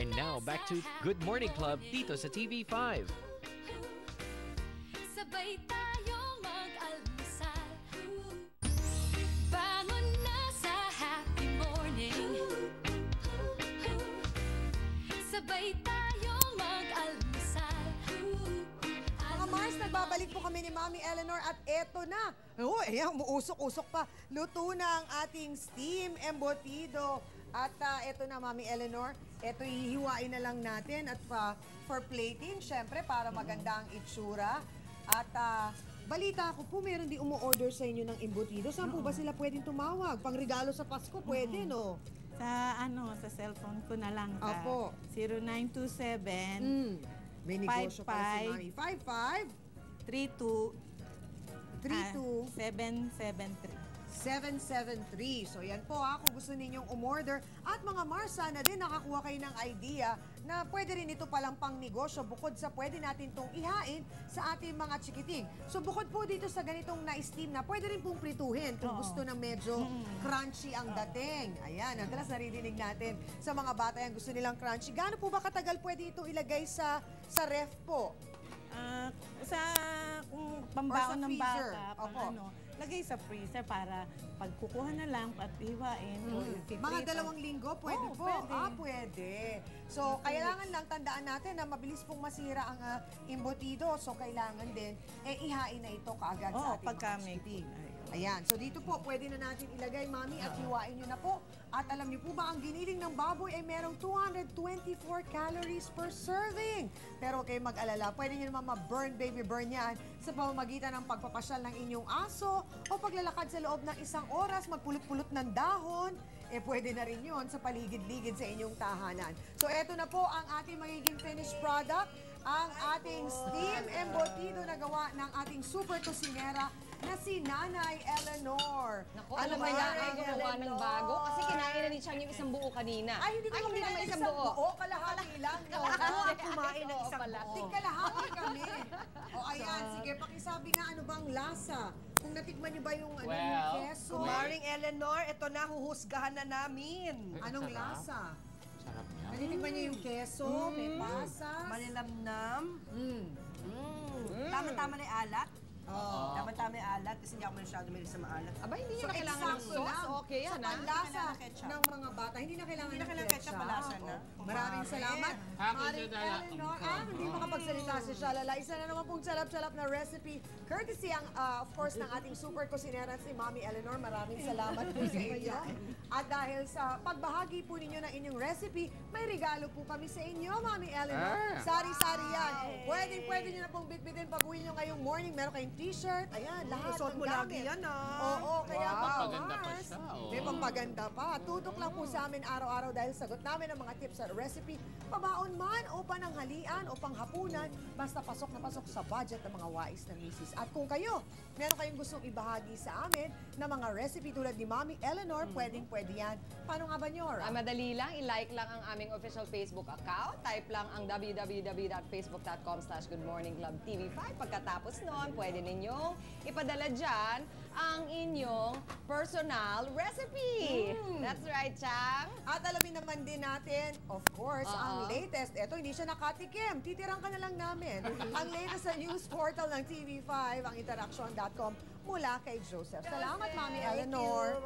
And now, back to Good Morning Club dito sa TV5. Sabay tayong mag-almusal. Bangon na sa happy morning. Sabay tayong mag-almusal. Mga Mars, nagbabalik po kami ni Mami Eleanor at eto na. Oh, ayan, umuusok-usok pa. Luto na ang ating steam embutido. At eto na, Mami Eleanor, eto hihiwain na lang natin at for plating, syempre, para maganda ang itsura. At balita ko po, meron di umu-order sa inyo ng embutido. Saan po ba sila pwedeng tumawag? Pang regalo sa Pasko, pwede, no? Sa cellphone ko na lang. Opo. 0927 May negosyo pala si Mami. 32 773. 773. So yan po kung gusto ninyong umorder. At mga Mars, sana din nakakuha kayo ng idea na pwede rin ito palang pang negosyo bukod sa pwede natin itong ihain sa ating mga chikiting. So bukod po dito sa ganitong na-steam na, pwede rin pong prituhin kung gusto na medyo crunchy ang dating. Ayan, madalas naririnig natin sa mga bata yan, gusto nilang crunchy. Gaano po ba katagal pwede itong ilagay sa ref po? Kung pambaon ng freezer. bata, lagay sa freezer para pagkukuha na lang at hiwain. Mga 2 linggo, pwede po. Pwede. Pwede. So, kailangan lang tandaan natin na mabilis pong masira ang embutido. So, kailangan din, ihain na ito kaagad sa ating pagka mga may chikiting. Ayan. So, dito po, pwede na natin ilagay, Mami, at hiwain nyo na po. At alam niyo po ba, ang giniling ng baboy ay merong 224 calories per serving. Pero huwag kayong mag-alala, pwede nyo naman ma-burn, baby burn yan sa pamamagitan ng pagpapasyal ng inyong aso o paglalakad sa loob ng 1 oras, magpulot-pulot ng dahon. Pwede na rin yun sa paligid-ligid sa inyong tahanan. So, eto na po ang ating magiging finished product. Ang ating steam embutido na gawa ng ating super kusinera na si Nanay Eleanor. Naku, alam mo kailangan gumawa ng bago kasi kinain na ni Chang yung isang buo kanina. Ay, hindi ko naman isang buo. Kalahati lang. Ako ang kumain ng isang buo. Di kalahati kami. O ayan, sige, pakisabi nga ano bang lasa. Kung natikman niyo ba yung, yung keso. Maring Eleanor, ito na, huhusgahan na namin. Anong lasa? Sarap niya. Natikman niyo yung keso, may pasas. Malilamnam. Tama-tama na yung alat. Tama-tama yung alat kasi hindi ako masyado may sa maalat. Aba, hindi nyo na kailangan ng eksakto sauce. lang. Okay yan, Sa panlasa ng mga bata, hindi na kailangan ng ketchup. palasa na. Maraming salamat. Maring Eleanor, hindi makapagsalita si Shalala. Isa na naman pong salap-salap na recipe. Courtesy, of course, ng ating super kusinera si Mami Eleanor. Maraming salamat po sa inyo. At dahil sa pagbahagi po ninyo ng inyong recipe, may regalo po kami sa inyo, Mami Eleanor. Sari-sari yan. Pwede nyo na pong bitbitin pag uwi nyo ngayong morning. Meron kayong t-shirt. Ayan, lahat Suot ng mo lagi gamit. yan, Oo, kaya Pampaganda pa Mars, siya, oh. may pampaganda pa. Tutok lang po sa amin araw-araw dahil sagot namin ang mga tips at recipe. Pabaon man o pananghalian o panghapunan, basta pasok na pasok sa budget ng mga wais na misis. At kung kayo, meron kayong gustong ibahagi sa amin na mga recipe tulad ni Mami Eleanor, pwedeng-pwede yan. Paano nga ba, Nyora? Madali lang, i-like lang ang aming official Facebook account. Type lang ang www.facebook.com/goodmorningclubtv5. Pagkatapos nun, pwede ninyong ipadala dyan ang inyong personal recipe. That's right, Chang. At alamin naman din natin, of course, ang latest. Ito, hindi siya nakatikim. Titirang ka na lang namin. Ang latest sa news portal ng TV5, ang interaction.com, mula kay Joseph. Salamat, Mami Eleanor.